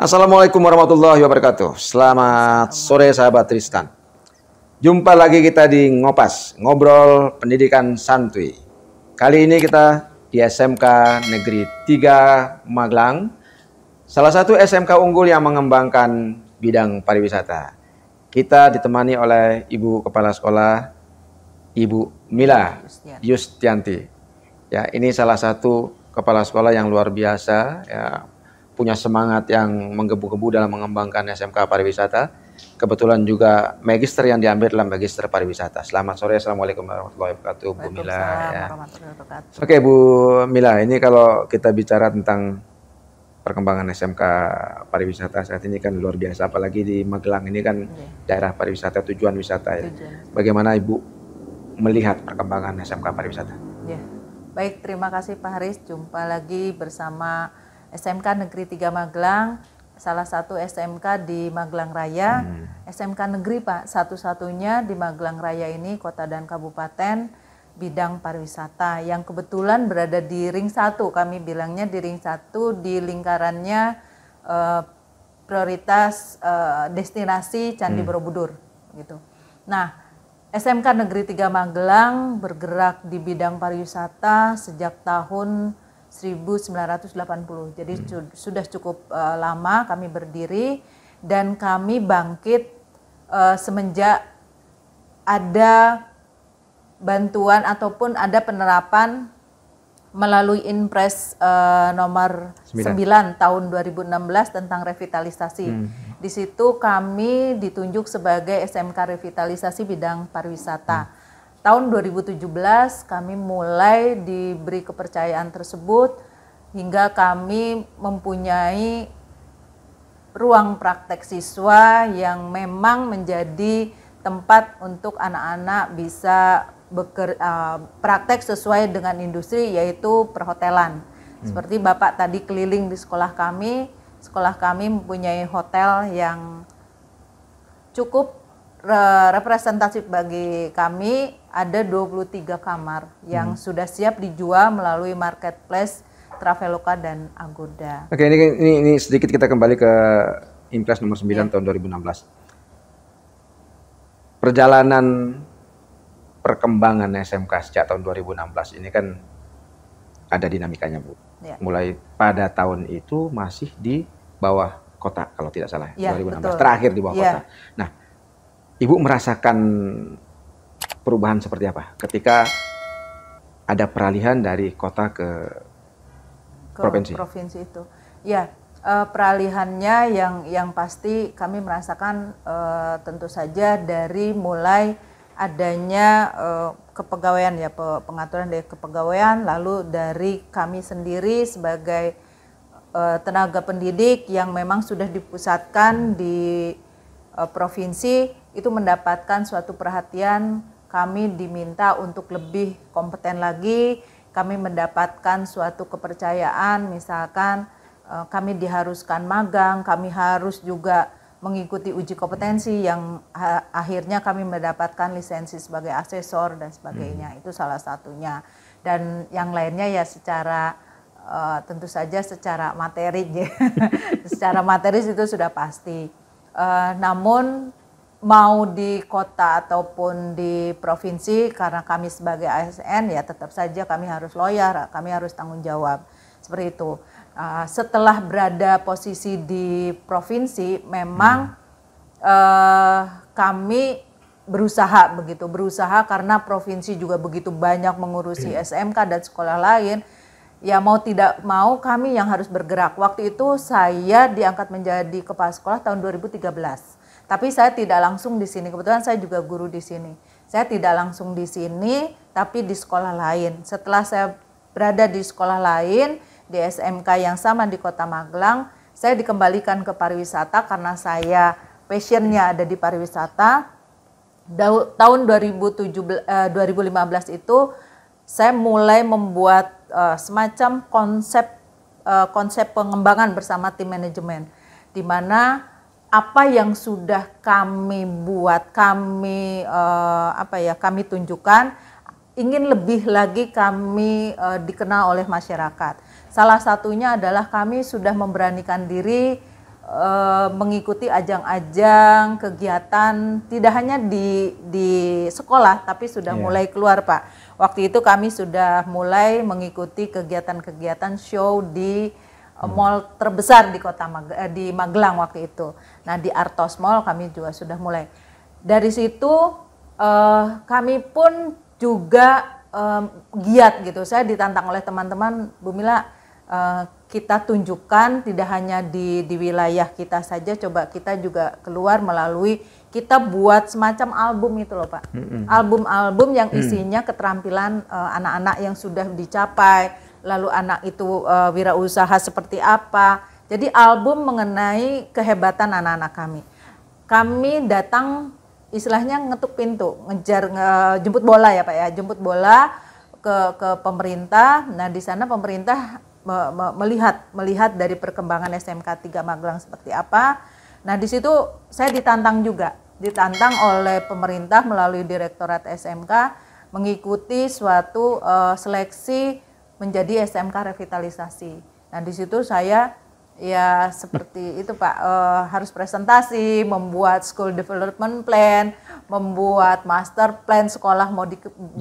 Assalamualaikum warahmatullahi wabarakatuh. Selamat sore sahabat Tristan. Jumpa lagi kita di Ngopas, Ngobrol Pendidikan Santuy. Kali ini kita di SMK Negeri 3 Magelang, salah satu SMK unggul yang mengembangkan bidang pariwisata. Kita ditemani oleh Ibu Kepala Sekolah, Ibu Mila Yustianti. Ya, ini salah satu kepala sekolah yang luar biasa, ya, punya semangat yang menggebu-gebu dalam mengembangkan SMK pariwisata. Kebetulan juga magister yang diambil adalah magister pariwisata. Selamat sore, assalamualaikum warahmatullahi wabarakatuh, Bu Mila. Ya. Oke, Bu Mila, ini kalau kita bicara tentang perkembangan SMK pariwisata saat ini kan luar biasa, apalagi di Magelang ini kan daerah pariwisata, tujuan wisata. Ya. Bagaimana Ibu melihat perkembangan SMK pariwisata? Ya. Baik, terima kasih Pak Haris. Jumpa lagi bersama SMK Negeri 3 Magelang, salah satu SMK di Magelang Raya. SMK Negeri Pak, satu-satunya di Magelang Raya ini kota dan kabupaten bidang pariwisata yang kebetulan berada di ring 1. Kami bilangnya di ring 1 di lingkarannya prioritas destinasi Candi Borobudur gitu. Nah, SMK Negeri 3 Magelang bergerak di bidang pariwisata sejak tahun 1980. Jadi sudah cukup lama kami berdiri dan kami bangkit semenjak ada bantuan ataupun ada penerapan melalui Inpres nomor 9 tahun 2016 tentang revitalisasi. Di situ kami ditunjuk sebagai SMK revitalisasi bidang pariwisata. Tahun 2017 kami mulai diberi kepercayaan tersebut hingga kami mempunyai ruang praktek siswa yang memang menjadi tempat untuk anak-anak bisa praktek sesuai dengan industri, yaitu perhotelan. Seperti Bapak tadi keliling di sekolah kami mempunyai hotel yang cukup representatif bagi kami. Ada 23 kamar yang sudah siap dijual melalui marketplace Traveloka dan Agoda. Oke, ini sedikit kita kembali ke Inpres nomor 9 tahun 2016. Perjalanan perkembangan SMK sejak tahun 2016 ini kan ada dinamikanya, Bu. Mulai pada tahun itu masih di bawah kota kalau tidak salah, 2016 betul. Terakhir di bawah kota. Nah, Ibu merasakan perubahan seperti apa ketika ada peralihan dari kota ke provinsi? Provinsi itu, ya, peralihannya yang pasti kami merasakan tentu saja dari mulai adanya kepegawaian, ya, pengaturan dari kepegawaian, lalu dari kami sendiri sebagai tenaga pendidik yang memang sudah dipusatkan di provinsi, itu mendapatkan suatu perhatian. Kami diminta untuk lebih kompeten lagi, kami mendapatkan suatu kepercayaan, misalkan kami diharuskan magang, kami harus juga mengikuti uji kompetensi yang akhirnya kami mendapatkan lisensi sebagai asesor dan sebagainya. Itu salah satunya. Dan yang lainnya ya secara tentu saja secara materi, secara materi itu sudah pasti. Namun mau di kota ataupun di provinsi, karena kami sebagai ASN ya tetap saja kami harus loyal, kami harus tanggung jawab. Seperti itu. Setelah berada posisi di provinsi, memang kami berusaha karena provinsi juga begitu banyak mengurusi SMK dan sekolah lain. Ya mau tidak mau kami yang harus bergerak. Waktu itu saya diangkat menjadi kepala sekolah tahun 2013. Tapi saya tidak langsung di sini. Kebetulan saya juga guru di sini. Saya tidak langsung di sini, tapi di sekolah lain. Setelah saya berada di sekolah lain, di SMK yang sama di Kota Magelang, saya dikembalikan ke pariwisata karena saya passionnya ada di pariwisata. Tahun 2015 itu saya mulai membuat semacam konsep pengembangan bersama tim manajemen, di mana apa yang sudah kami buat, kami tunjukkan, ingin lebih lagi kami dikenal oleh masyarakat. Salah satunya adalah kami sudah memberanikan diri mengikuti ajang-ajang kegiatan tidak hanya di sekolah tapi sudah mulai keluar Pak. Waktu itu kami sudah mulai mengikuti kegiatan-kegiatan show di mall terbesar di di Magelang waktu itu. Nah di Artos Mall kami juga sudah mulai. Dari situ kami pun juga giat gitu. Saya ditantang oleh teman-teman, Bu Mila, kita tunjukkan tidak hanya di wilayah kita saja, coba kita juga keluar melalui, kita buat semacam album itu loh Pak. Album-album yang isinya keterampilan anak-anak yang sudah dicapai, lalu anak itu wirausaha seperti apa. Jadi album mengenai kehebatan anak-anak kami. Kami datang istilahnya ngetuk pintu, jemput bola ya Pak ya, jemput bola ke pemerintah. Nah di sana pemerintah melihat dari perkembangan SMK 3 Magelang seperti apa. Nah di situ saya ditantang oleh pemerintah melalui Direktorat SMK mengikuti suatu seleksi menjadi SMK revitalisasi. Nah di situ saya ya seperti itu Pak, harus presentasi, membuat school development plan, membuat master plan sekolah mau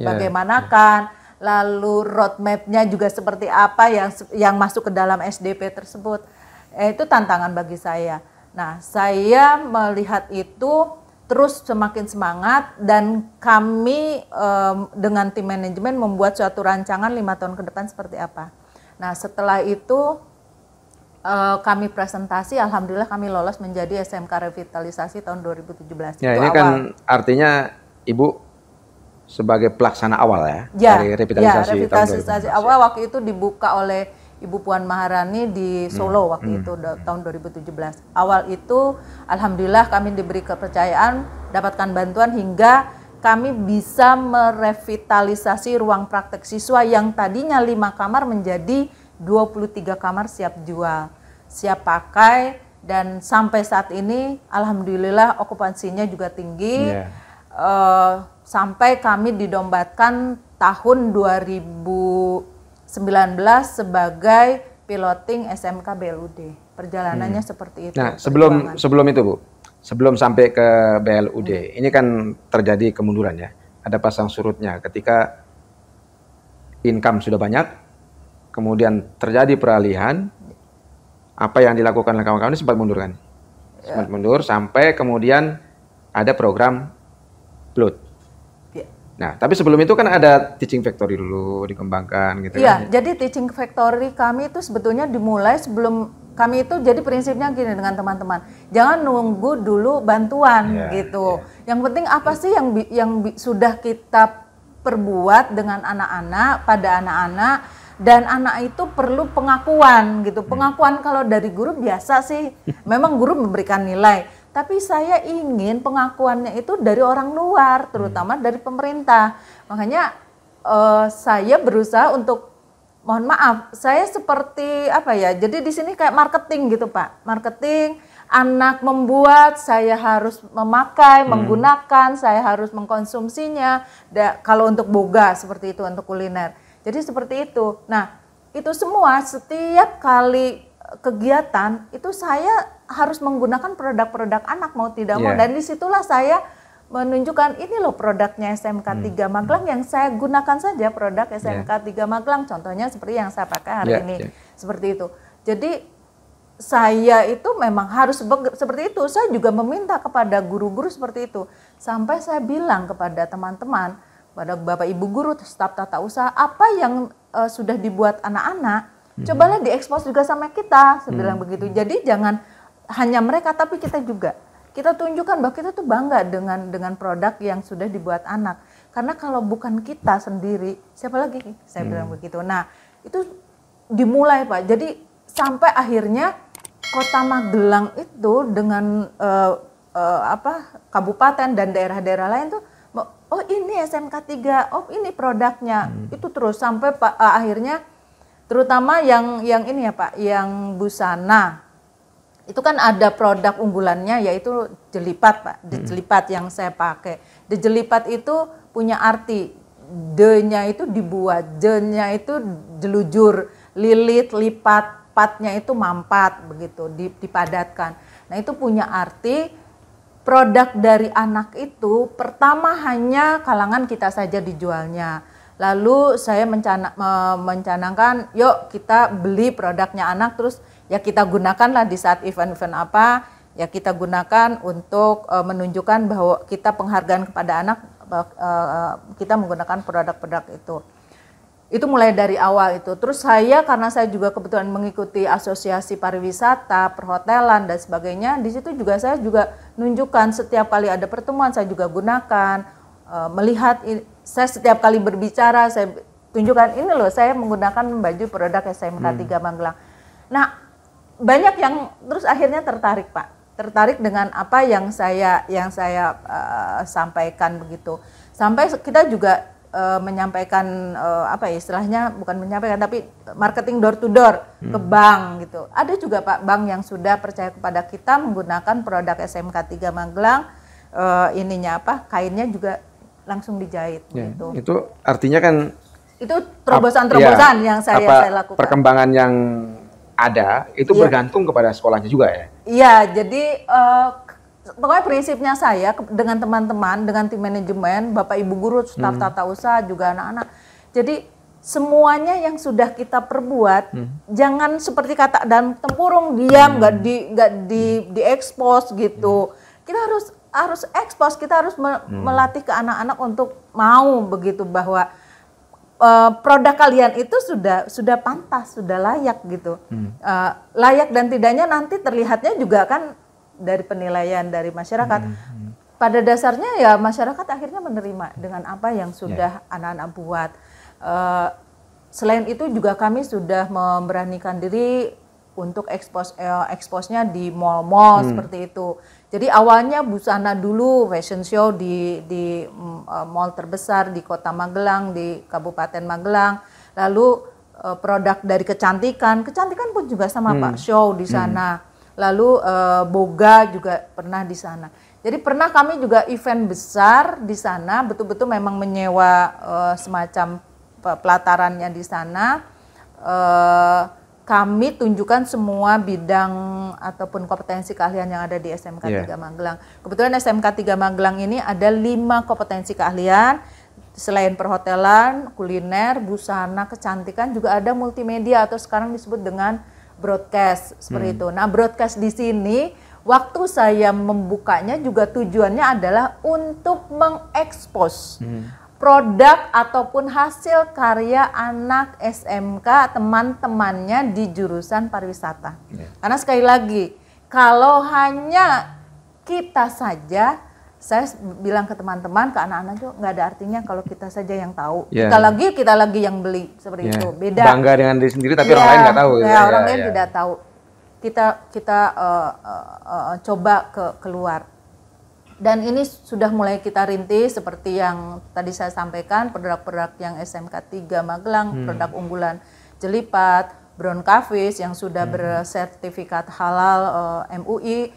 bagaimanakan. Lalu roadmap-nya juga seperti apa yang masuk ke dalam SDP tersebut. Itu tantangan bagi saya. Nah, saya melihat itu terus semakin semangat dan kami dengan tim manajemen membuat suatu rancangan 5 tahun ke depan seperti apa. Nah, setelah itu kami presentasi, alhamdulillah kami lolos menjadi SMK revitalisasi tahun 2017. Ya, itu ini awal. kan artinya Ibu sebagai pelaksana awal dari revitalisasi tahun 2017. Awal waktu itu dibuka oleh Ibu Puan Maharani di Solo waktu itu tahun 2017. Awal itu alhamdulillah kami diberi kepercayaan, dapatkan bantuan hingga kami bisa merevitalisasi ruang praktek siswa yang tadinya 5 kamar menjadi 23 kamar siap jual, siap pakai, dan sampai saat ini alhamdulillah okupansinya juga tinggi. Sampai kami didombatkan tahun 2019 sebagai piloting SMK BLUD. Perjalanannya seperti itu. Nah, sebelum itu Bu, sebelum sampai ke BLUD, ini kan terjadi kemunduran ya. Ada pasang surutnya ketika income sudah banyak, kemudian terjadi peralihan, apa yang dilakukan oleh kawan-kawan ini sempat mundur kan? Sempat mundur sampai kemudian ada program PLUD. Nah, tapi sebelum itu kan ada teaching factory dulu dikembangkan gitu kan. Jadi teaching factory kami itu sebetulnya dimulai sebelum kami itu, jadi prinsipnya gini dengan teman-teman. Jangan nunggu dulu bantuan gitu. Yang penting apa sih yang sudah kita perbuat dengan anak-anak, pada anak-anak, dan anak itu perlu pengakuan gitu. Pengakuan kalau dari guru biasa sih, memang guru memberikan nilai. Tapi saya ingin pengakuannya itu dari orang luar, terutama dari pemerintah. Makanya saya berusaha untuk, mohon maaf, saya seperti apa ya? Jadi di sini kayak marketing gitu Pak. Marketing, anak membuat, saya harus memakai, menggunakan, saya harus mengkonsumsinya. Kalau untuk boga seperti itu, untuk kuliner. Jadi seperti itu. Nah, itu semua setiap kali kegiatan itu saya harus menggunakan produk-produk anak mau tidak mau, dan disitulah saya menunjukkan ini loh produknya SMK 3 Magelang yang saya gunakan saja, produk SMK 3 Magelang, contohnya seperti yang saya pakai hari ini, seperti itu. Jadi saya itu memang harus seperti itu. Saya juga meminta kepada guru-guru seperti itu, sampai saya bilang kepada teman-teman, pada Bapak Ibu guru, staf tata usaha, apa yang sudah dibuat anak-anak, cobalah diekspos juga sama kita, saya bilang begitu. Jadi jangan hanya mereka, tapi kita juga. Kita tunjukkan bahwa kita tuh bangga dengan produk yang sudah dibuat anak. Karena kalau bukan kita sendiri, siapa lagi? Saya bilang begitu. Nah, itu dimulai Pak. Jadi sampai akhirnya Kota Magelang itu dengan kabupaten dan daerah-daerah lain tuh, oh ini SMK 3, oh ini produknya. Itu terus sampai akhirnya, terutama yang ini ya Pak, yang busana. Itu kan ada produk unggulannya yaitu jelipat Pak, jelipat yang saya pakai. Jelipat itu punya arti, D-nya itu dibuat, J-nya itu jelujur, lilit, lipat. tempatnya itu mampat begitu, dipadatkan. Nah itu punya arti produk dari anak itu pertama hanya kalangan kita saja dijualnya. Lalu saya mencanangkan, yuk kita beli produknya anak, terus ya kita gunakanlah di saat event-event apa, ya kita gunakan untuk menunjukkan bahwa kita penghargaan kepada anak, kita menggunakan produk-produk itu. Itu mulai dari awal itu. Terus saya karena saya juga kebetulan mengikuti asosiasi pariwisata, perhotelan dan sebagainya, di situ juga saya juga nunjukkan setiap kali ada pertemuan saya juga gunakan, melihat saya setiap kali berbicara saya tunjukkan ini loh saya menggunakan baju produk SMK 3 Magelang. Nah, banyak yang terus akhirnya tertarik, Pak. Tertarik dengan apa yang saya sampaikan begitu. Sampai kita juga menyampaikan apa ya istilahnya, bukan menyampaikan tapi marketing door to door ke bank gitu. Ada juga Pak bank yang sudah percaya kepada kita menggunakan produk SMK 3 Magelang, kainnya juga langsung dijahit ya, gitu. Itu artinya kan itu terobosan-terobosan yang saya lakukan. Perkembangan yang ada itu bergantung kepada sekolahnya juga ya. Iya, jadi pokoknya prinsipnya saya dengan teman-teman, dengan tim manajemen, Bapak Ibu guru, staf tata usaha juga anak-anak. Jadi semuanya yang sudah kita perbuat jangan seperti kata dalam tempurung diam, nggak diekspos gitu. Kita harus ekspos, kita harus melatih ke anak-anak untuk mau begitu bahwa produk kalian itu sudah pantas, sudah layak gitu. Layak dan tidaknya nanti terlihatnya juga kan dari penilaian dari masyarakat. Pada dasarnya ya masyarakat akhirnya menerima dengan apa yang sudah anak-anak buat. Selain itu juga kami sudah memberanikan diri untuk eksposnya di mall-mall seperti itu. Jadi awalnya busana dulu fashion show di mall terbesar di Kota Magelang, di Kabupaten Magelang. Lalu produk dari kecantikan pun juga sama Pak, show di sana. Lalu boga juga pernah di sana. Jadi pernah kami juga event besar di sana, betul-betul memang menyewa semacam pelatarannya di sana. Kami tunjukkan semua bidang ataupun kompetensi keahlian yang ada di SMK 3 Magelang. Kebetulan SMK 3 Magelang ini ada 5 kompetensi keahlian. Selain perhotelan, kuliner, busana, kecantikan, juga ada multimedia atau sekarang disebut dengan broadcast seperti itu. Nah, broadcast di sini waktu saya membukanya juga tujuannya adalah untuk mengekspos produk ataupun hasil karya anak SMK teman-temannya di jurusan pariwisata. Karena sekali lagi, kalau hanya kita saja, saya bilang ke teman-teman, ke anak-anak itu nggak ada artinya kalau kita saja yang tahu. Kita lagi yang beli seperti itu. Beda. Bangga dengan diri sendiri tapi orang lain nggak tahu. Orang lain tidak tahu. Kita coba keluar. Dan ini sudah mulai kita rintis seperti yang tadi saya sampaikan, produk-produk yang SMK 3 Magelang, produk unggulan Jelipat, Brown Cafe yang sudah bersertifikat halal MUI,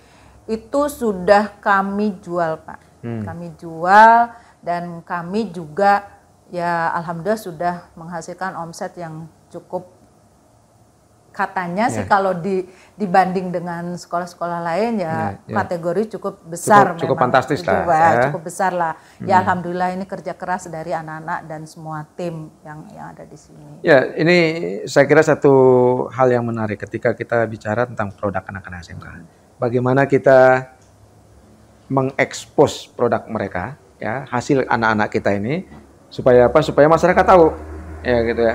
itu sudah kami jual Pak. Kami jual dan kami juga ya alhamdulillah sudah menghasilkan omset yang cukup. Katanya sih kalau dibanding dengan sekolah-sekolah lain kategori cukup besar, cukup fantastis lah, cukup besar lah. Ya alhamdulillah ini kerja keras dari anak-anak dan semua tim yang ada di sini. Ya ini saya kira satu hal yang menarik ketika kita bicara tentang produk anak-anak SMK. Bagaimana kita mengekspos produk mereka, ya hasil anak-anak kita ini supaya apa? Supaya masyarakat tahu, ya gitu ya.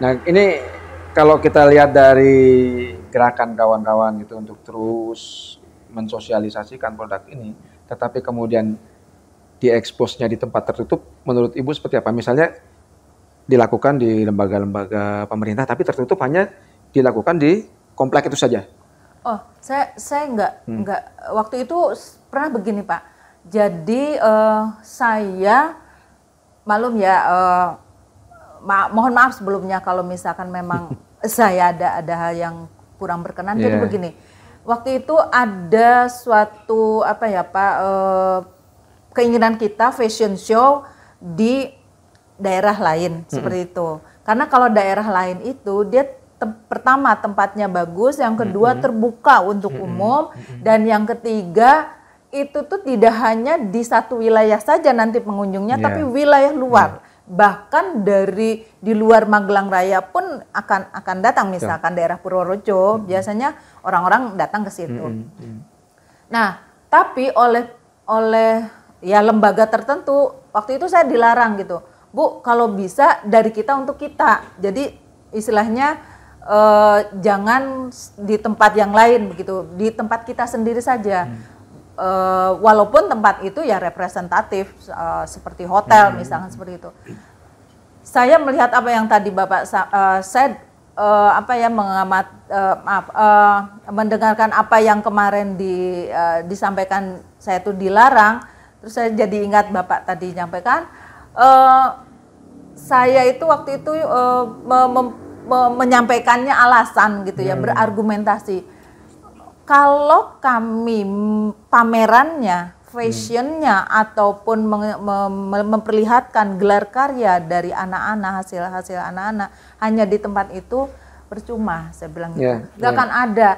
Nah ini kalau kita lihat dari gerakan kawan-kawan gitu untuk terus mensosialisasikan produk ini, tetapi kemudian dieksposnya di tempat tertutup, menurut Ibu seperti apa? Misalnya dilakukan di lembaga-lembaga pemerintah, tapi tertutup hanya dilakukan di komplek itu saja. Oh, saya enggak. Waktu itu pernah begini Pak. Jadi saya maklum ya. Mohon maaf sebelumnya kalau misalkan memang saya ada hal yang kurang berkenan. Jadi begini, waktu itu ada suatu keinginan kita fashion show di daerah lain seperti itu. Karena kalau daerah lain itu dia pertama tempatnya bagus, yang kedua terbuka untuk umum, dan yang ketiga itu tuh tidak hanya di satu wilayah saja nanti pengunjungnya, tapi wilayah luar. Bahkan dari di luar Magelang Raya pun akan datang, misalkan daerah Purworejo, biasanya orang-orang datang ke situ. Nah, tapi oleh ya lembaga tertentu waktu itu saya dilarang gitu, Bu, kalau bisa dari kita untuk kita. Jadi istilahnya jangan di tempat yang lain begitu, di tempat kita sendiri saja. Walaupun tempat itu ya representatif seperti hotel misalkan seperti itu. Saya melihat apa yang tadi Bapak saya mendengarkan apa yang kemarin disampaikan, saya itu dilarang, terus saya jadi ingat Bapak tadi nyampaikan, saya itu waktu itu menyampaikannya alasan gitu ya, berargumentasi. Kalau kami pamerannya, fashionnya, ataupun memperlihatkan gelar karya dari anak-anak, hasil anak-anak hanya di tempat itu, percuma, saya bilang gitu. Gak akan ada.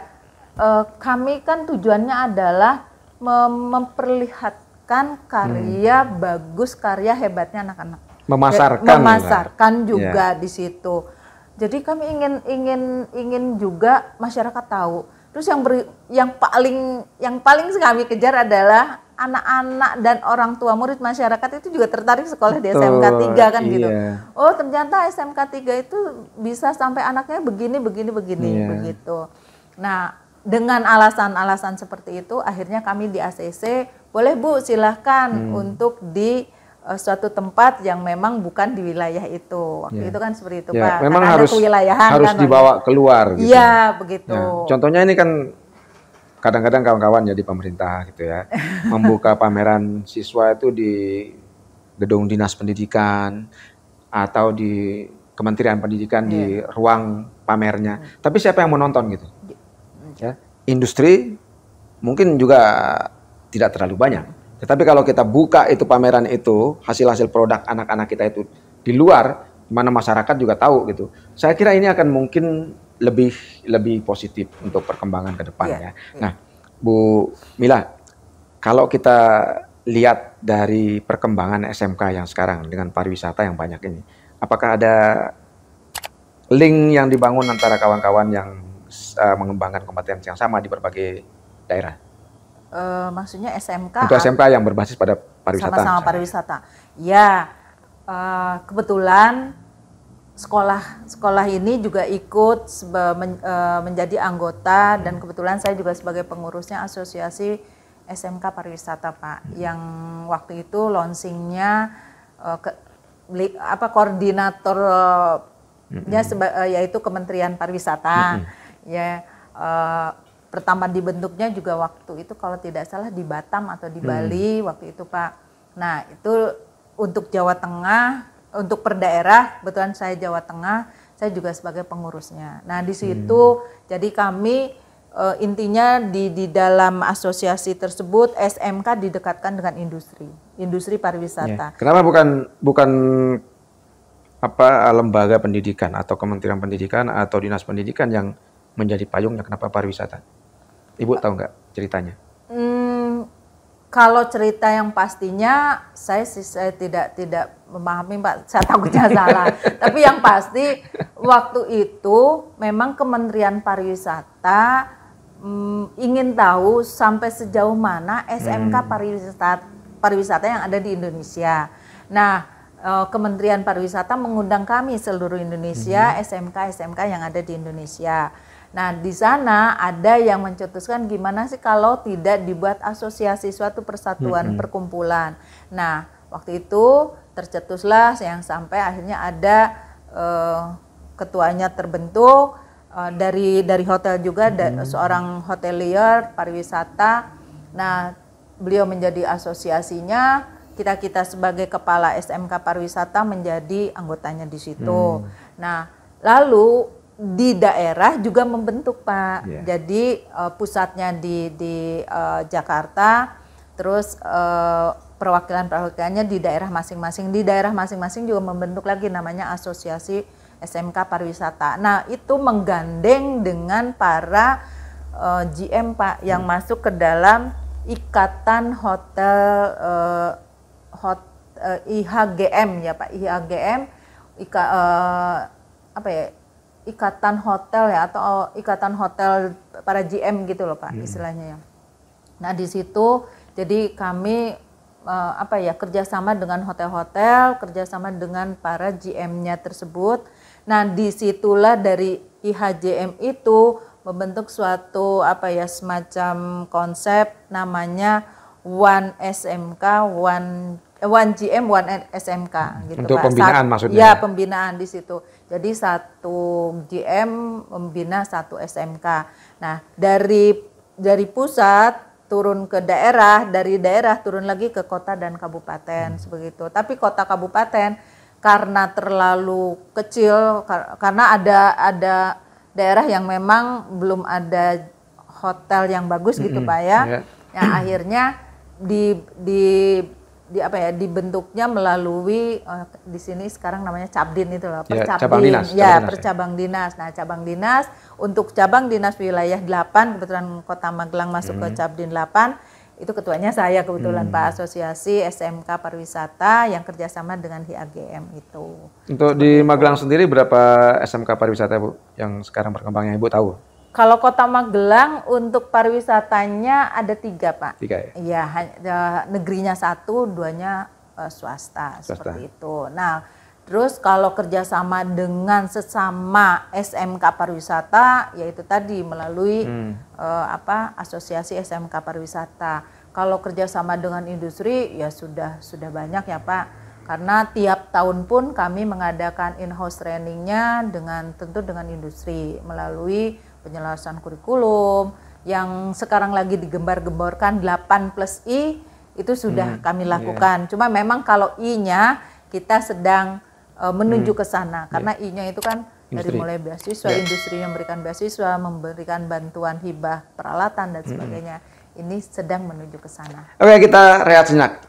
Kami kan tujuannya adalah memperlihatkan karya bagus, karya hebatnya anak-anak. Memasarkan juga di situ. Jadi kami ingin juga masyarakat tahu. Terus yang paling kami kejar adalah anak-anak dan orang tua murid masyarakat itu juga tertarik sekolah di SMK 3 kan gitu. Oh, ternyata SMK 3 itu bisa sampai anaknya begini begitu. Nah, dengan alasan-alasan seperti itu akhirnya kami di ACC, boleh Bu silahkan untuk di suatu tempat yang memang bukan di wilayah itu. Waktu itu kan seperti itu, Pak. Memang harus kan, dibawa keluar gitu. Iya, begitu. Contohnya ini kan kadang-kadang kawan-kawan ya di pemerintah gitu ya, membuka pameran siswa itu di gedung dinas pendidikan atau di Kementerian Pendidikan di ruang pamernya. Tapi siapa yang menonton gitu? Ya, industri mungkin juga tidak terlalu banyak. Tetapi kalau kita buka itu pameran itu, hasil-hasil produk anak-anak kita itu di luar, mana masyarakat juga tahu gitu. Saya kira ini akan mungkin lebih positif untuk perkembangan ke depannya. Nah, Bu Mila, kalau kita lihat dari perkembangan SMK yang sekarang dengan pariwisata yang banyak ini, apakah ada link yang dibangun antara kawan-kawan yang mengembangkan kompetensi yang sama di berbagai daerah? Maksudnya SMK? Untuk SMK yang berbasis pada pariwisata. Sama-sama pariwisata. Ya, kebetulan sekolah ini juga ikut menjadi anggota, dan kebetulan saya juga sebagai pengurusnya Asosiasi SMK Pariwisata, Pak. Yang waktu itu launchingnya koordinatornya yaitu Kementerian Pariwisata. Ya. Pertama dibentuknya juga waktu itu kalau tidak salah di Batam atau di Bali waktu itu, Pak. Nah, itu untuk Jawa Tengah, untuk per daerah, kebetulan saya Jawa Tengah, saya juga sebagai pengurusnya. Nah, di situ jadi kami intinya di dalam asosiasi tersebut SMK didekatkan dengan industri pariwisata. Kenapa bukan lembaga pendidikan atau Kementerian Pendidikan atau Dinas Pendidikan yang menjadi payungnya, kenapa pariwisata? Ibu tahu nggak ceritanya? Kalau cerita yang pastinya saya tidak memahami, Pak. Saya takutnya salah. Tapi yang pasti waktu itu memang Kementerian Pariwisata ingin tahu sampai sejauh mana SMK pariwisata yang ada di Indonesia. Nah, Kementerian Pariwisata mengundang kami seluruh Indonesia, SMK yang ada di Indonesia. Nah, di sana ada yang mencetuskan gimana sih kalau tidak dibuat asosiasi, suatu persatuan, perkumpulan. Nah, waktu itu tercetuslah yang sampai akhirnya ada ketuanya terbentuk dari hotel juga, seorang hotelier pariwisata. Nah, beliau menjadi asosiasinya, kita sebagai kepala SMK pariwisata menjadi anggotanya di situ. Nah, lalu di daerah juga membentuk, Pak. Jadi pusatnya di Jakarta, terus perwakilannya di daerah masing-masing. Di daerah masing-masing juga membentuk lagi namanya Asosiasi SMK pariwisata. Nah, itu menggandeng dengan para GM Pak yang masuk ke dalam ikatan hotel IHGM ya Pak, IHGM apa ya? Ikatan hotel ya atau ikatan hotel para GM gitu loh Pak istilahnya ya. Nah, di situ jadi kami kerjasama dengan hotel-hotel, kerjasama dengan para GM-nya tersebut. Nah, disitulah dari IHGM itu membentuk suatu semacam konsep namanya One SMK, One GM, One SMK gitu untuk Pak. Pembinaan maksudnya. Ya, pembinaan di situ. Jadi satu GM membina satu SMK. Nah, dari pusat turun ke daerah, dari daerah turun lagi ke kota dan kabupaten seperti itu. Tapi kota kabupaten karena terlalu kecil, karena ada daerah yang memang belum ada hotel yang bagus gitu Pak ya. Yang akhirnya dibentuknya melalui di sini sekarang namanya Cabdin itu loh, cabang dinas. Percabang dinas. Nah, cabang dinas untuk cabang dinas wilayah 8, kebetulan Kota Magelang masuk ke Cabdin 8, itu ketuanya saya kebetulan Pak, Asosiasi SMK Pariwisata yang kerjasama dengan HIAGM itu. Untuk di Magelang sendiri berapa SMK pariwisata Bu yang sekarang berkembangnya Ibu tahu? Kalau Kota Magelang untuk pariwisatanya ada 3 Pak. 3 ya? Iya, negerinya 1, 2-nya swasta seperti itu. Nah, terus kalau kerjasama dengan sesama SMK pariwisata, yaitu tadi melalui Asosiasi SMK Pariwisata. Kalau kerjasama dengan industri ya sudah banyak ya Pak. Karena tiap tahun pun kami mengadakan in-house trainingnya tentu dengan industri melalui penyelesaian kurikulum yang sekarang lagi digembar-gemborkan 8+I itu sudah kami lakukan. Cuma memang kalau I-nya kita sedang menuju ke sana karena I-nya itu kan dari mulai beasiswa, industri yang memberikan beasiswa, memberikan bantuan hibah peralatan dan sebagainya. Ini sedang menuju ke sana. Oke, kita rehat sejenak.